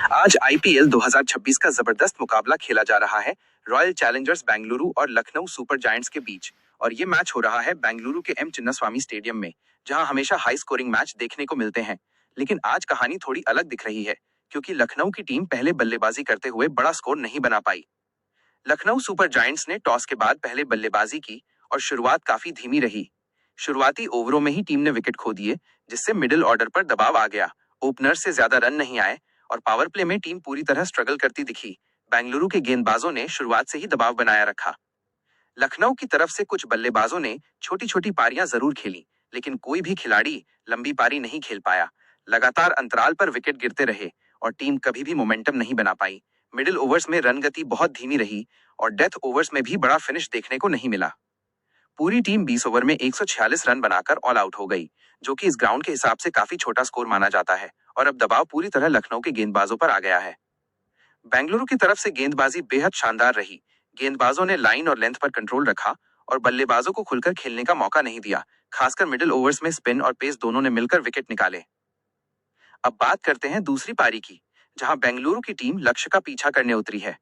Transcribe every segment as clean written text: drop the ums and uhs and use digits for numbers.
आज आईपीएल 2026 का जबरदस्त मुकाबला खेला जा रहा है रॉयल चैलेंजर्स बेंगलुरु और लखनऊ सुपर जायंट्स के बीच। और ये मैच हो रहा है बेंगलुरु के एम चिन्नास्वामी स्टेडियम में, जहां हमेशा हाई स्कोरिंग मैच देखने को मिलते हैं। लेकिन आज कहानी थोड़ी अलग दिख रही है, क्योंकि लखनऊ की टीम पहले बल्लेबाजी करते हुए बड़ा स्कोर नहीं बना पाई। लखनऊ सुपर जायंट्स ने टॉस के बाद पहले बल्लेबाजी की और शुरुआत काफी धीमी रही। शुरुआती ओवरों में ही टीम ने विकेट खो दिए, जिससे मिडिल ऑर्डर पर दबाव आ गया। ओपनर से ज्यादा रन नहीं आए और पावर प्ले में टीम पूरी तरह स्ट्रगल करती दिखी। बेंगलुरु के गेंदबाजों ने शुरुआत से ही दबाव बनाया रखा। लखनऊ की तरफ से कुछ बल्लेबाजों ने छोटी छोटी पारियां जरूर खेली, लेकिन कोई भी खिलाड़ी लंबी पारी नहीं खेल पाया। लगातार अंतराल पर विकेट गिरते रहे और टीम कभी भी मोमेंटम नहीं बना पाई। मिडिल ओवर्स में रन गति बहुत धीमी रही और डेथ ओवर्स में भी बड़ा फिनिश देखने को नहीं मिला। पूरी टीम 20 ओवर में 146 रन बनाकर ऑल आउट हो गई, जो कि इस ग्राउंड के हिसाब से काफी छोटा स्कोर माना जाता है। और अब दबाव पूरी तरह लखनऊ के गेंदबाजों पर आ गया है। बेंगलुरु की तरफ से गेंदबाजी बेहद शानदार रही। गेंदबाजों ने लाइन और लेंथ पर कंट्रोल रखा और बल्लेबाजों को खुलकर खेलने का मौका नहीं दिया। खासकर मिडिल ओवर्स में स्पिन और पेस दोनों ने मिलकर विकेट निकाले। अब बात करते हैं दूसरी पारी की, जहां बेंगलुरु की टीम लक्ष्य का पीछा करने उतरी है।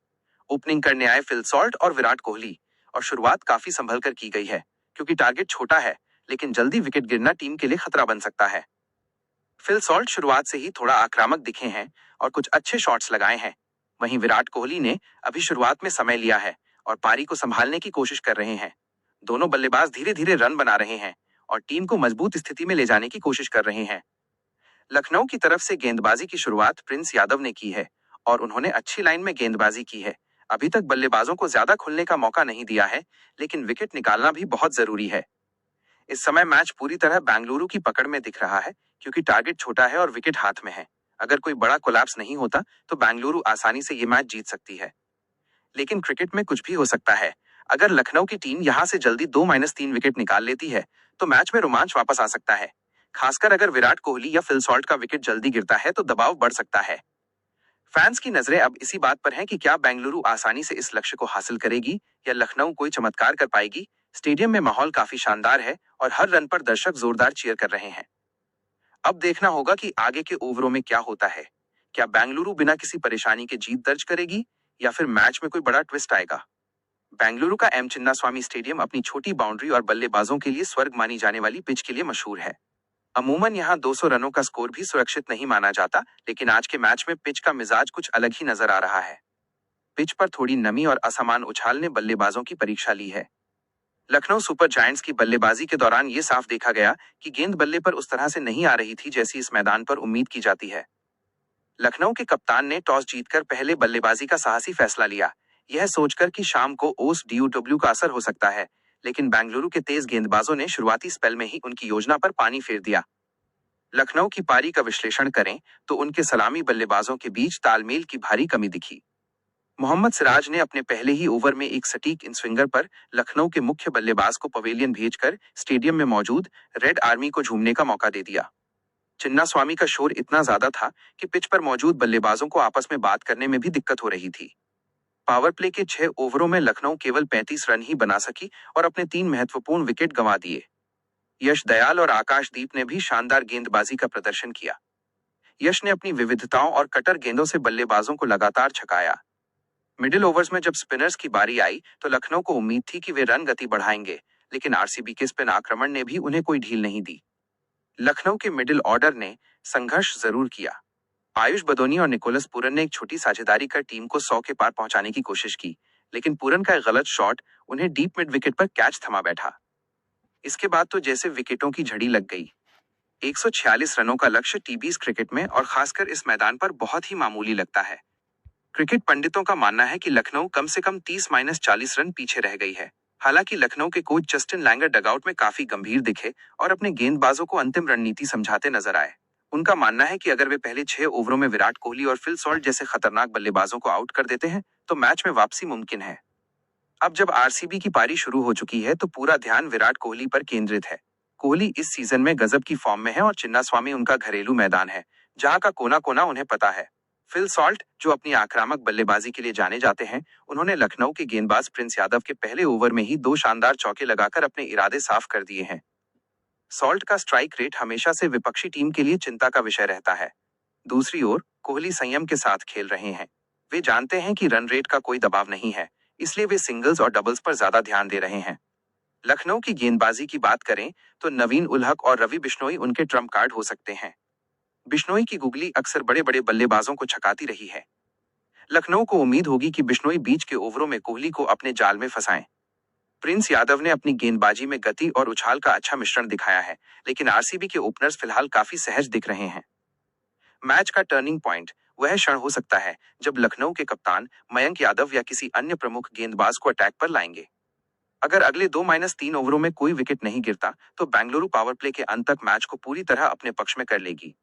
ओपनिंग करने आए फिल सॉल्ट और विराट कोहली, और शुरुआत काफी संभल कर की गई है, क्योंकि टारगेट छोटा है। लेकिन जल्दी विकेट गिरना टीम के लिए खतरा बन सकता है। फिल सॉल्ट शुरुआत से ही थोड़ा आक्रामक दिखे हैं और कुछ अच्छे शॉट्स लगाए हैं। वहीं विराट कोहली ने अभी शुरुआत में समय लिया है और पारी को संभालने की कोशिश कर रहे हैं। दोनों बल्लेबाज धीरे धीरे रन बना रहे हैं और टीम को मजबूत स्थिति में ले जाने की कोशिश कर रहे हैं। लखनऊ की तरफ से गेंदबाजी की शुरुआत प्रिंस यादव ने की है और उन्होंने अच्छी लाइन में गेंदबाजी की है। अभी तक बल्लेबाजों को ज्यादा खुलने का मौका नहीं दिया है, लेकिन विकेट निकालना भी बहुत जरूरी है। इस समय मैच पूरी तरह बेंगलुरु की पकड़ में दिख रहा है, क्योंकि टारगेट छोटा है और विकेट हाथ में है। अगर कोई बड़ा कोलैप्स नहीं होता तो बेंगलुरु आसानी से ये मैच जीत सकती है। लेकिन क्रिकेट में कुछ भी हो सकता है। अगर लखनऊ की टीम यहां से जल्दी 2-3 विकेट निकाल लेती है तो मैच में रोमांच वापस आ सकता है। खासकर अगर विराट कोहली या फिल सॉल्ट का विकेट जल्दी गिरता है तो दबाव बढ़ सकता है। फैंस की नजरें अब इसी बात पर हैं कि क्या बेंगलुरु आसानी से इस लक्ष्य को हासिल करेगी या लखनऊ कोई चमत्कार कर पाएगी। स्टेडियम में माहौल काफी शानदार है और हर रन पर दर्शक जोरदार चीयर कर रहे हैं। अब देखना होगा कि आगे के ओवरों में क्या होता है। क्या बेंगलुरु बिना किसी परेशानी के जीत दर्ज करेगी या फिर मैच में कोई बड़ा ट्विस्ट आएगा। बेंगलुरु का एम चिन्नास्वामी स्टेडियम अपनी छोटी बाउंड्री और बल्लेबाजों के लिए स्वर्ग मानी जाने वाली पिच के लिए मशहूर है। अमूमन यहाँ 200 रनों का स्कोर भी सुरक्षित नहीं माना जाता, लेकिन आज के मैच में पिच का मिजाज कुछ अलग ही नजर आ रहा है। पिच पर थोड़ी नमी और असमान उछाल ने बल्लेबाजों की परीक्षा ली है। लखनऊ सुपर जायंट्स की बल्लेबाजी के दौरान ये साफ देखा गया कि गेंद बल्ले पर उस तरह से नहीं आ रही थी जैसी इस मैदान पर उम्मीद की जाती है। लखनऊ के कप्तान ने टॉस जीतकर पहले बल्लेबाजी का साहसी फैसला लिया, यह सोचकर कि शाम को ओस डब्ल्यू का असर हो सकता है। लेकिन बेंगलुरु के तेज गेंदबाजों ने शुरुआती स्पेल में ही उनकी योजना पर पानी फेर दिया। लखनऊ की पारी का विश्लेषण करें तो उनके सलामी बल्लेबाजों के बीच तालमेल की भारी कमी दिखी। मोहम्मद सिराज ने अपने पहले ही ओवर में एक सटीक इन स्विंगर पर लखनऊ के मुख्य बल्लेबाज को पवेलियन भेजकर स्टेडियम में मौजूद रेड आर्मी को झूमने का मौका दे दिया। चिन्नास्वामी का शोर इतना ज्यादा था कि पिच पर मौजूद बल्लेबाजों को आपस में बात करने में भी दिक्कत हो रही थी। पावर प्ले के 6 ओवरों में लखनऊ केवल 35 रन ही बना सकी और अपने 3 महत्वपूर्ण विकेट गंवा दिए। यश दयाल और आकाशदीप ने भी शानदार गेंदबाजी का प्रदर्शन किया। यश ने अपनी विविधताओं और कटर गेंदों से बल्लेबाजों को लगातार छकाया। मिडिल ओवर्स में जब स्पिनर्स की बारी आई तो लखनऊ को उम्मीद थी कि वे रन गति बढ़ाएंगे, लेकिन आरसीबी के स्पिन आक्रमण ने भी उन्हें कोई ढील नहीं दी। लखनऊ के मिडिल ऑर्डर ने संघर्ष जरूर किया। आयुष बदोनी और निकोलस पूरन ने एक छोटी साझेदारी कर टीम को 100 के पार पहुंचाने की कोशिश की, लेकिन पूरन का एक गलत शॉट उन्हें डीप मिड विकेट पर कैच थमा बैठा। इसके बाद तो जैसे विकेटों की झड़ी लग गई। 146 रनों का लक्ष्य टीबीज क्रिकेट में और खासकर इस मैदान पर बहुत ही मामूली लगता है। क्रिकेट पंडितों का मानना है कि लखनऊ कम से कम 30-40 रन पीछे रह गई है। हालांकि लखनऊ के कोच जस्टिन लैंगर डगआउट में काफी गंभीर दिखे और अपने गेंदबाजों को अंतिम रणनीति समझाते नजर आए। उनका मानना है कि अगर वे पहले 6 ओवरों में विराट कोहली और फिल सॉल्ट जैसे खतरनाक बल्लेबाजों को आउट कर देते हैं तो मैच में वापसी मुमकिन है। अब जब आरसीबी की पारी शुरू हो चुकी है तो पूरा ध्यान विराट कोहली पर केंद्रित है। कोहली इस सीजन में गजब की फॉर्म में है और चिन्नास्वामी उनका घरेलू मैदान है, जहां का कोना कोना उन्हें पता है। फिल सॉल्ट, जो अपनी आक्रामक बल्लेबाजी के लिए जाने जाते हैं, उन्होंने लखनऊ के गेंदबाज प्रिंस यादव के पहले ओवर में ही 2 शानदार चौके लगाकर अपने इरादे साफ कर दिए हैं। सॉल्ट का स्ट्राइक रेट हमेशा से विपक्षी टीम के लिए चिंता का विषय रहता है। दूसरी ओर कोहली संयम के साथ खेल रहे हैं। वे जानते हैं कि रन रेट का कोई दबाव नहीं है, इसलिए वे सिंगल्स और डबल्स पर ज्यादा ध्यान दे रहे हैं। लखनऊ की गेंदबाजी की बात करें तो नवीन उलहक और रवि बिश्नोई उनके ट्रम्प कार्ड हो सकते हैं। बिश्नोई की गुगली अक्सर बड़े बड़े बल्लेबाजों को छकाती रही है। लखनऊ को उम्मीद होगी कि बिश्नोई बीच के ओवरों में कोहली को अपने जाल में फंसाएं। प्रिंस यादव ने अपनी गेंदबाजी में गति और उछाल का अच्छा मिश्रण दिखाया है, लेकिन आरसीबी के ओपनर्स फिलहाल काफी सहज दिख रहे हैं। मैच का टर्निंग पॉइंट वह क्षण हो सकता है जब लखनऊ के कप्तान मयंक यादव या किसी अन्य प्रमुख गेंदबाज को अटैक पर लाएंगे। अगर अगले 2-3 ओवरों में कोई विकेट नहीं गिरता तो बेंगलुरु पावर प्ले के अंत तक मैच को पूरी तरह अपने पक्ष में कर लेगी।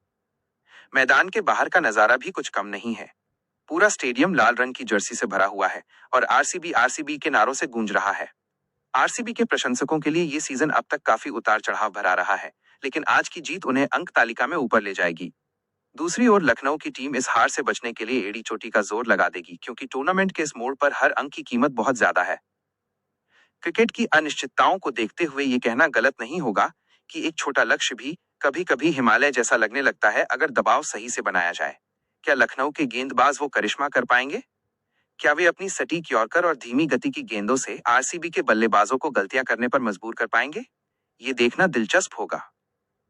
मैदान के बाहर का नजारा भी कुछ कम नहीं है। पूरा स्टेडियम लाल रंग की जर्सी से भरा हुआ है और आरसीबी आरसीबी के नारों से गूंज रहा है। आरसीबी के प्रशंसकों के लिए ये सीजन अब तक काफी उतार चढ़ाव भरा रहा है, लेकिन आज की जीत उन्हें अंक तालिका में ऊपर ले जाएगी। दूसरी ओर लखनऊ की टीम इस हार से बचने के लिए एड़ी चोटी का जोर लगा देगी, क्योंकि टूर्नामेंट के इस मोड़ पर हर अंक की कीमत बहुत ज्यादा है। क्रिकेट की अनिश्चितताओं को देखते हुए ये कहना गलत नहीं होगा कि एक छोटा लक्ष्य भी कभी कभी हिमालय जैसा लगने लगता है अगर दबाव सही से बनाया जाए। क्या लखनऊ के गेंदबाज वो करिश्मा कर पाएंगे? क्या वे अपनी सटीक यॉर्कर और धीमी गति की गेंदों से आरसीबी के बल्लेबाजों को गलतियां करने पर मजबूर कर पाएंगे? ये देखना दिलचस्प होगा।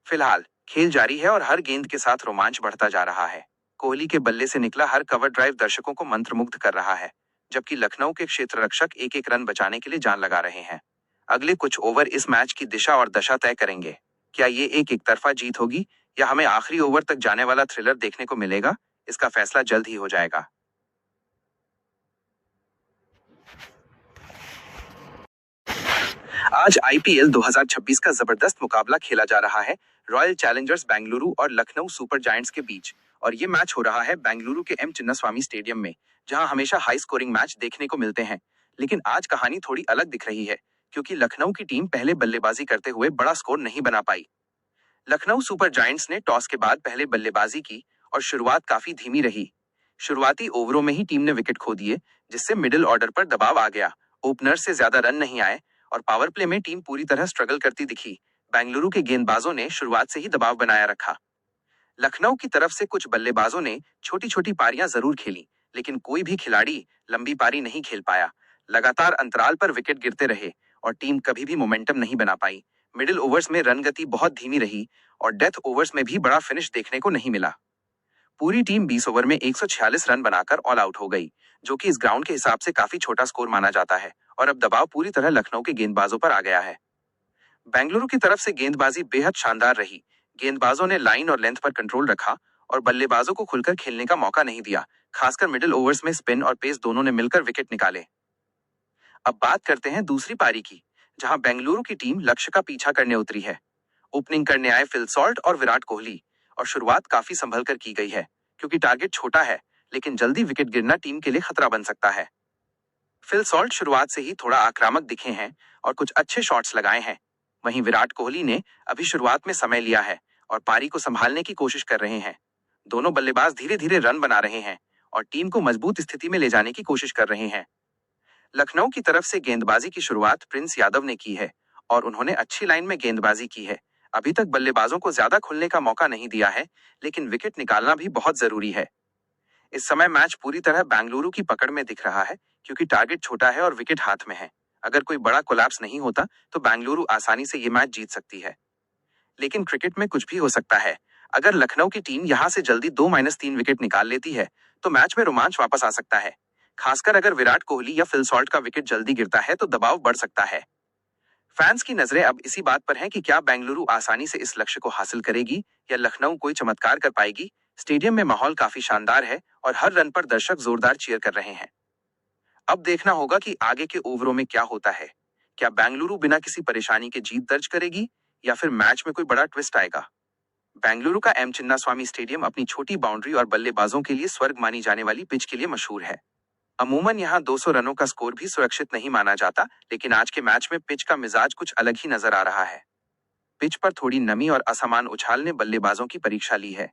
फिलहाल खेल जारी है और हर गेंद के साथ रोमांच बढ़ता जा रहा है। कोहली के बल्ले से निकला हर कवर ड्राइव दर्शकों को मंत्रमुग्ध कर रहा है, जबकि लखनऊ के क्षेत्र रक्षक एक एक रन बचाने के लिए जान लगा रहे हैं। अगले कुछ ओवर इस मैच की दिशा और दशा तय करेंगे। क्या ये एक तरफा जीत होगी या हमें आखिरी ओवर तक जाने वाला थ्रिलर देखने को मिलेगा? इसका फैसला जल्द ही हो जाएगा। आज आईपीएल 2026 का जबरदस्त मुकाबला खेला जा रहा है रॉयल चैलेंजर्स बेंगलुरु और लखनऊ सुपर जायंट्स के बीच, और ये मैच हो रहा है बेंगलुरु के एम चिन्नास्वामी स्टेडियम में, जहां हमेशा हाई स्कोरिंग मैच देखने को मिलते हैं। लेकिन आज कहानी थोड़ी अलग दिख रही है, क्योंकि लखनऊ की टीम पहले बल्लेबाजी करते हुए बड़ा स्कोर नहीं बना पाई। लखनऊ सुपर जायंट्स ने टॉस के बाद पहले बल्लेबाजी की और शुरुआत काफी धीमी रही। शुरुआती ओवरों में ही टीम ने विकेट खो दिए, जिससे मिडिल ऑर्डर पर दबाव आ गया। ओपनर से ज्यादा रन नहीं आए और पावर प्ले में टीम पूरी तरह स्ट्रगल करती दिखी। बेंगलुरु के गेंदबाजों ने शुरुआत से ही दबाव बनाया रखा। लखनऊ की तरफ से कुछ बल्लेबाजों ने छोटी छोटी पारियां जरूर खेली, लेकिन कोई भी खिलाड़ी लंबी पारी नहीं खेल पाया। लगातार अंतराल पर विकेट गिरते रहे और टीम कभी भी मोमेंटम नहीं बना पाई। मिडिल ओवर्स में रन गति बहुत धीमी रही और डेथ ओवर्स में भी बड़ा फिनिश देखने को नहीं मिला। पूरी टीम 20 ओवर में 146 रन बनाकर ऑल आउट हो गई, जो कि इस ग्राउंड के हिसाब से काफी छोटा स्कोर माना जाता है, और अब दबाव पूरी तरह लखनऊ के गेंदबाजों पर आ गया है। बेंगलुरु की तरफ से गेंदबाजी बेहद शानदार रही। गेंदबाजों ने लाइन और लेंथ पर कंट्रोल रखा और बल्लेबाजों को खुलकर खेलने का मौका नहीं दिया। खासकर मिडिल ओवर्स में स्पिन और पेस दोनों ने मिलकर विकेट निकाले। अब बात करते हैं दूसरी पारी की, जहां बेंगलुरु की टीम लक्ष्य का पीछा करने उतरी है। ओपनिंग करने आए फिल सॉल्ट और विराट कोहली, और शुरुआत काफी संभल कर की गई है, क्योंकि टारगेट छोटा है, लेकिन जल्दी विकेट गिरना टीम के लिए खतरा बन सकता है। फिल सॉल्ट शुरुआत से ही थोड़ा आक्रामक दिखे हैं और कुछ अच्छे शॉट्स लगाए हैं। वहीं विराट कोहली ने अभी शुरुआत में समय लिया है और पारी को संभालने की कोशिश कर रहे हैं। दोनों बल्लेबाज धीरे धीरे रन बना रहे हैं और टीम को मजबूत स्थिति में ले जाने की कोशिश कर रहे हैं। लखनऊ की तरफ से गेंदबाजी की शुरुआत प्रिंस यादव ने की है और उन्होंने अच्छी लाइन में गेंदबाजी की है। अभी तक बल्लेबाजों को ज्यादा खुलने का मौका नहीं दिया है, लेकिन विकेट निकालना भी बहुत जरूरी है। इस समय मैच पूरी तरह बेंगलुरु की पकड़ में दिख रहा है, क्योंकि टारगेट छोटा है और विकेट हाथ में है। अगर कोई बड़ा कोलैप्स नहीं होता तो बेंगलुरु आसानी से ये मैच जीत सकती है। लेकिन क्रिकेट में कुछ भी हो सकता है। अगर लखनऊ की टीम यहां से जल्दी 2-3 विकेट निकाल लेती है तो मैच में रोमांच वापस आ सकता है। खासकर अगर विराट कोहली या फिल सॉल्ट का विकेट जल्दी गिरता है तो दबाव बढ़ सकता है। फैंस की नजरें अब इसी बात पर हैं कि क्या बेंगलुरु आसानी से इस लक्ष्य को हासिल करेगी या लखनऊ कोई चमत्कार कर पाएगी। स्टेडियम में माहौल काफी शानदार है और हर रन पर दर्शक जोरदार चीयर कर रहे हैं। अब देखना होगा कि आगे के ओवरों में क्या होता है। क्या बेंगलुरु बिना किसी परेशानी के जीत दर्ज करेगी या फिर मैच में कोई बड़ा ट्विस्ट आएगा। बेंगलुरु का एम चिन्नास्वामी स्टेडियम अपनी छोटी बाउंड्री और बल्लेबाजों के लिए स्वर्ग मानी जाने वाली पिच के लिए मशहूर है। अमूमन यहां 200 रनों का स्कोर भी सुरक्षित नहीं माना जाता, लेकिन आज के मैच में पिच का मिजाज कुछ अलग ही नजर आ रहा है। पिच पर थोड़ी नमी और असमान उछाल ने बल्लेबाजों की परीक्षा ली है।